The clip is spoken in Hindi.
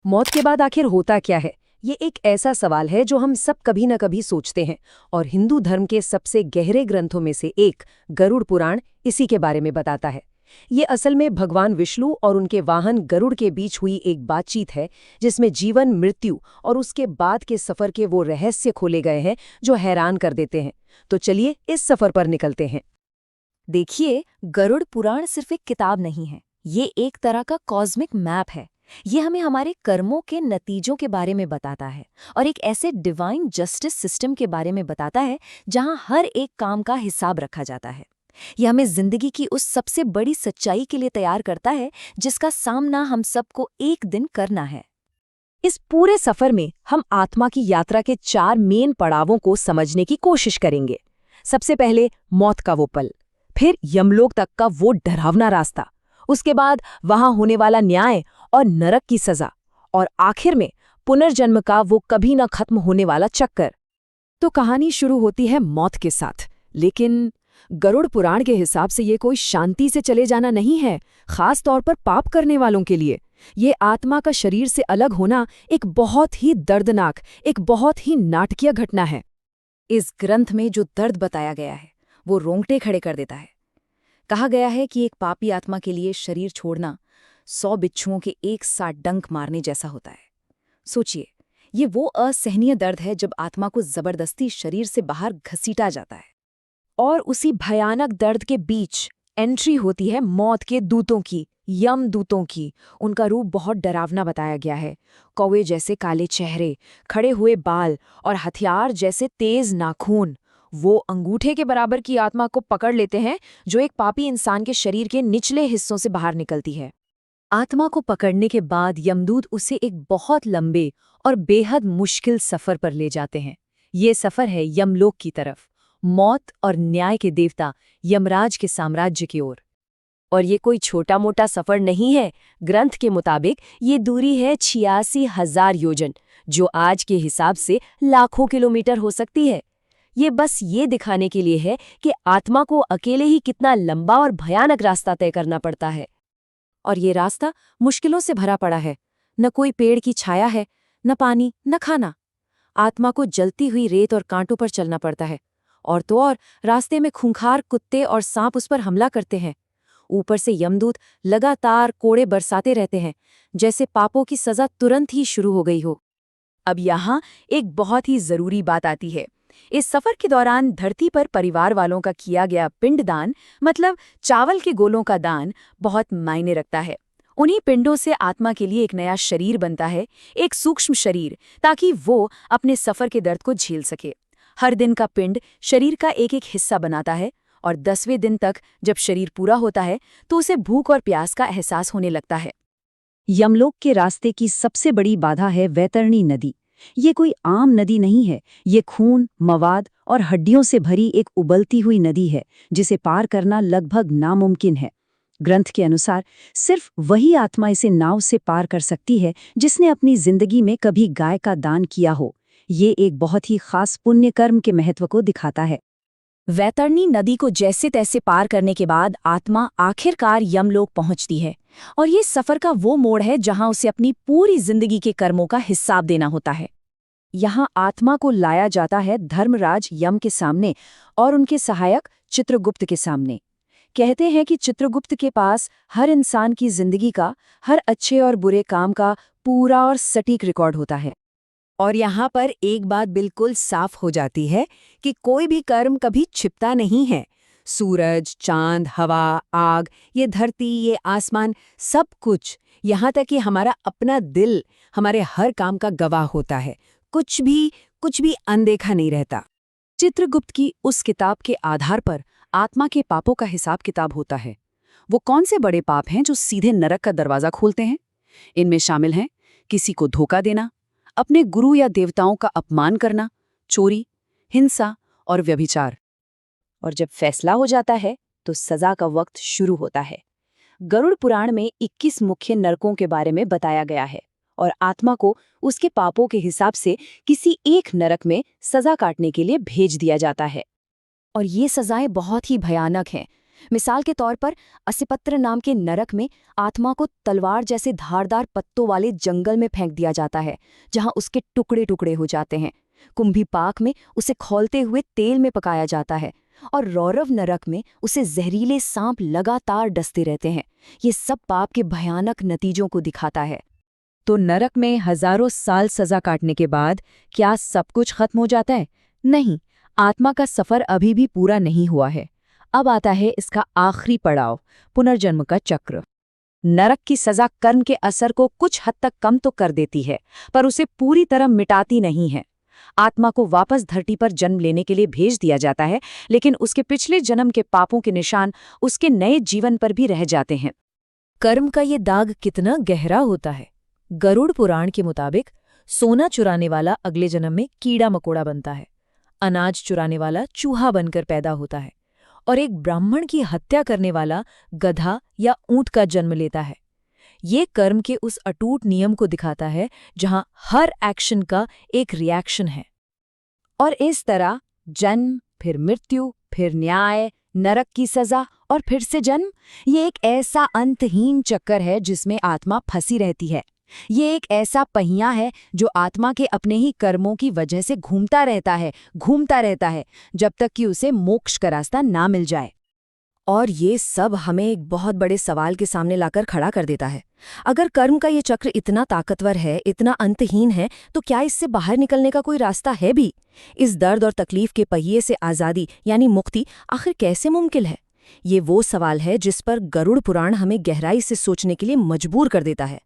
मौत के बाद आखिर होता क्या है? ये एक ऐसा सवाल है जो हम सब कभी न कभी सोचते हैं और हिंदू धर्म के सबसे गहरे ग्रंथों में से एक गरुड़ पुराण इसी के बारे में बताता है। ये असल में भगवान विष्णु और उनके वाहन गरुड़ के बीच हुई एक बातचीत है जिसमें जीवन, मृत्यु और उसके बाद के सफर के वो रहस्य खोले गए हैं जो हैरान कर देते हैं। तो चलिए इस सफर पर निकलते हैं। देखिए, गरुड़ पुराण सिर्फ एक किताब नहीं है, ये एक तरह का कॉस्मिक मैप है। ये हमें हमारे कर्मों के नतीजों के बारे में बताता है और एक ऐसे डिवाइन जस्टिस सिस्टम के बारे में बताता है जहां हर एक काम का हिसाब रखा जाता है। यह हमें जिंदगी की उस सबसे बड़ी सच्चाई के लिए तैयार करता है जिसका सामना हम सबको एक दिन करना है। इस पूरे सफर में हम आत्मा की यात्रा के 4 मेन पड़ावों को समझने की कोशिश करेंगे। सबसे पहले मौत का वो पल, फिर यमलोक तक का वो डरावना रास्ता, उसके बाद वहां होने वाला न्याय और नरक की सजा, और आखिर में पुनर्जन्म का वो कभी न खत्म होने वाला चक्कर। तो कहानी शुरू होती है मौत के साथ, लेकिन गरुड़ पुराण के हिसाब से ये कोई शांति से चले जाना नहीं है, खास तौर पर पाप करने वालों के लिए। ये आत्मा का शरीर से अलग होना एक बहुत ही दर्दनाक, एक बहुत ही नाटकीय घटना है। इस ग्रंथ में जो दर्द बताया गया है वो रोंगटे खड़े कर देता है। कहा गया है कि एक पापी आत्मा के लिए शरीर छोड़ना 100 बिच्छुओं के एक साथ डंक मारने जैसा होता है। सोचिए, ये वो असहनीय दर्द है जब आत्मा को जबरदस्ती शरीर से बाहर घसीटा जाता है। और उसी भयानक दर्द के बीच एंट्री होती है मौत के दूतों की, यम दूतों की। उनका रूप बहुत डरावना बताया गया है। कौवे जैसे काले चेहरे, खड़े हुए बाल और हथियार जैसे तेज नाखून। वो अंगूठे के बराबर की आत्मा को पकड़ लेते हैं जो एक पापी इंसान के शरीर के निचले हिस्सों से बाहर निकलती है। आत्मा को पकड़ने के बाद यमदूत उसे एक बहुत लंबे और बेहद मुश्किल सफर पर ले जाते हैं। ये सफर है यमलोक की तरफ, मौत और न्याय के देवता यमराज के साम्राज्य की ओर। और ये कोई छोटा मोटा सफर नहीं है। ग्रंथ के मुताबिक ये दूरी है 86,000 योजन, जो आज के हिसाब से लाखों किलोमीटर हो सकती है। ये बस ये दिखाने के लिए है कि आत्मा को अकेले ही कितना लंबा और भयानक रास्ता तय करना पड़ता है। और ये रास्ता मुश्किलों से भरा पड़ा है। न कोई पेड़ की छाया है, न पानी, न खाना। आत्मा को जलती हुई रेत और कांटों पर चलना पड़ता है। और तो और रास्ते में खूंखार कुत्ते और सांप उस पर हमला करते हैं। ऊपर से यमदूत लगातार कोड़े बरसाते रहते हैं, जैसे पापों की सजा तुरंत ही शुरू हो गई हो। अब यहाँ एक बहुत ही जरूरी बात आती है। इस सफर के दौरान धरती पर परिवार वालों का किया गया पिंडदान, मतलब चावल के गोलों का दान, बहुत मायने रखता है। उन्हीं पिंडों से आत्मा के लिए एक नया शरीर बनता है, एक सूक्ष्म शरीर, ताकि वो अपने सफर के दर्द को झेल सके। हर दिन का पिंड शरीर का एक एक हिस्सा बनाता है, और 10वें दिन तक जब शरीर पूरा होता है तो उसे भूख और प्यास का एहसास होने लगता है। यमलोक के रास्ते की सबसे बड़ी बाधा है वैतरणी नदी। ये कोई आम नदी नहीं है, ये खून, मवाद और हड्डियों से भरी एक उबलती हुई नदी है जिसे पार करना लगभग नामुमकिन है। ग्रंथ के अनुसार सिर्फ वही आत्मा इसे नाव से पार कर सकती है जिसने अपनी जिंदगी में कभी गाय का दान किया हो। ये एक बहुत ही खास पुण्य कर्म के महत्व को दिखाता है। वैतरणी नदी को जैसे तैसे पार करने के बाद आत्मा आखिरकार यमलोक पहुंचती है, और ये सफर का वो मोड़ है जहां उसे अपनी पूरी जिंदगी के कर्मों का हिसाब देना होता है। यहाँ आत्मा को लाया जाता है धर्मराज यम के सामने और उनके सहायक चित्रगुप्त के सामने। कहते हैं कि चित्रगुप्त के पास हर इंसान की जिंदगी का, हर अच्छे और बुरे काम का पूरा और सटीक रिकॉर्ड होता है। और यहाँ पर एक बात बिल्कुल साफ हो जाती है कि कोई भी कर्म कभी छिपता नहीं है। सूरज, चांद, हवा, आग, ये धरती, ये आसमान, सब कुछ, यहाँ तक कि हमारा अपना दिल हमारे हर काम का गवाह होता है। कुछ भी अनदेखा नहीं रहता। चित्रगुप्त की उस किताब के आधार पर आत्मा के पापों का हिसाब किताब होता है। वो कौन से बड़े पाप हैं जो सीधे नरक का दरवाजा खोलते हैं? इनमें शामिल हैं किसी को धोखा देना, अपने गुरु या देवताओं का अपमान करना, चोरी, हिंसा और व्यभिचार। और जब फैसला हो जाता है तो सजा का वक्त शुरू होता है। गरुड़ पुराण में 21 मुख्य नरकों के बारे में बताया गया है, और आत्मा को उसके पापों के हिसाब से किसी एक नरक में सजा काटने के लिए भेज दिया जाता है। और ये सजाएं बहुत ही भयानक हैं। मिसाल के तौर पर असिपत्र नाम के नरक में आत्मा को तलवार जैसे धारदार पत्तों वाले जंगल में फेंक दिया जाता है, जहां उसके टुकड़े टुकड़े हो जाते हैं। कुंभीपाक में उसे खौलते हुए तेल में पकाया जाता है, और रौरव नरक में उसे जहरीले सांप लगातार डसते रहते हैं। ये सब पाप के भयानक नतीजों को दिखाता है। तो नरक में हजारों साल सजा काटने के बाद क्या सब कुछ खत्म हो जाता है? नहीं, आत्मा का सफर अभी भी पूरा नहीं हुआ है। अब आता है इसका आखिरी पड़ाव, पुनर्जन्म का चक्र। नरक की सजा कर्म के असर को कुछ हद तक कम तो कर देती है, पर उसे पूरी तरह मिटाती नहीं है। आत्मा को वापस धरती पर जन्म लेने के लिए भेज दिया जाता है, लेकिन उसके पिछले जन्म के पापों के निशान उसके नए जीवन पर भी रह जाते हैं। कर्म का ये दाग कितना गहरा होता है। गरुड़ पुराण के मुताबिक सोना चुराने वाला अगले जन्म में कीड़ा मकोड़ा बनता है, अनाज चुराने वाला चूहा बनकर पैदा होता है, और एक ब्राह्मण की हत्या करने वाला गधा या ऊंट का जन्म लेता है। ये कर्म के उस अटूट नियम को दिखाता है जहां हर एक्शन का एक रिएक्शन है। और इस तरह जन्म, फिर मृत्यु, फिर न्याय, नरक की सजा और फिर से जन्म, ये एक ऐसा अंतहीन चक्कर है जिसमें आत्मा फंसी रहती है। ये एक ऐसा पहिया है जो आत्मा के अपने ही कर्मों की वजह से घूमता रहता है जब तक कि उसे मोक्ष का रास्ता ना मिल जाए। और ये सब हमें एक बहुत बड़े सवाल के सामने लाकर खड़ा कर देता है। अगर कर्म का ये चक्र इतना ताकतवर है, इतना अंतहीन है, तो क्या इससे बाहर निकलने का कोई रास्ता है भी? इस दर्द और तकलीफ के पहिए से आज़ादी यानी मुक्ति आखिर कैसे मुमकिन है? ये वो सवाल है जिस पर गरुड़ पुराण हमें गहराई से सोचने के लिए मजबूर कर देता है।